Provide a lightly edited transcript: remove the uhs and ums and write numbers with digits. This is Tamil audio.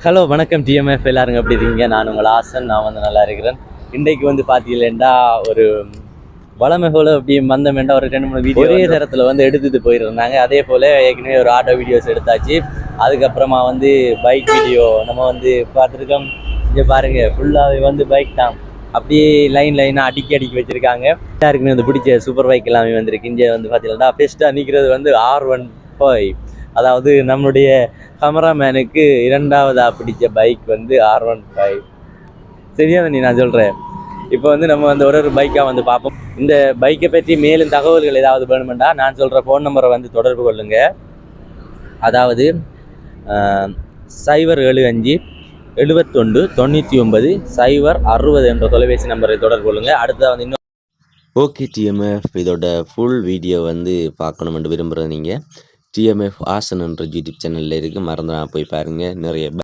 ஹலோ வணக்கம் டிஎம்எஃப் எல்லாருங்க எப்படி இருக்கீங்க? நான் உங்கள் ஆசன். நான் வந்து நல்லா இருக்கிறேன். இன்றைக்கு வந்து பார்த்தீங்கன்னா ஒரு வளமை போல் அப்படி வந்தோம்னா ஒரு 2-3 வீடியோ ஒரே தரத்தில் வந்து எடுத்துகிட்டு போயிருந்தாங்க. அதே போல் ஏற்கனவே ஒரு ஆட்டோ வீடியோஸ் எடுத்தாச்சு. அதுக்கப்புறமா வந்து பைக் வீடியோ நம்ம வந்து பார்த்துருக்கோம். இங்கே பாருங்கள், ஃபுல்லாகவே வந்து பைக் தான். அப்படியே லைனாக அடுக்கி வச்சுருக்காங்க. எல்லாருக்குமே வந்து பிடிச்ச சூப்பர் பைக் எல்லாமே வந்திருக்கு. இங்கே வந்து பார்த்தீங்கன்னா பெஸ்ட்டாக நிற்கிறது வந்து R15. அதாவது நம்மளுடைய கேமராமேனுக்கு இரண்டாவதாக பிடிச்ச பைக் வந்து R15. சரியா நீ நான் சொல்கிறேன். இப்போ வந்து நம்ம வந்து ஒரு பைக்காக வந்து பார்ப்போம். இந்த பைக்கை பற்றி மேலும் தகவல்கள் ஏதாவது வேணுமெண்டா நான் சொல்கிற ஃபோன் நம்பரை வந்து தொடர்பு கொள்ளுங்க. அதாவது 075 71 99 060 என்ற தொலைபேசி நம்பரை தொடர்பு கொள்ளுங்க. அடுத்ததாக வந்து இன்னும் ஓகே டிஎம்எஃப், இதோட ஃபுல் வீடியோ வந்து பார்க்கணுமென்று விரும்புகிற நீங்கள் டிஎம்எஃப் ஆசன் என்ற யூடியூப் சேனலில் இருக்குது. மறந்துடாம போய் பாருங்கள். நிறைய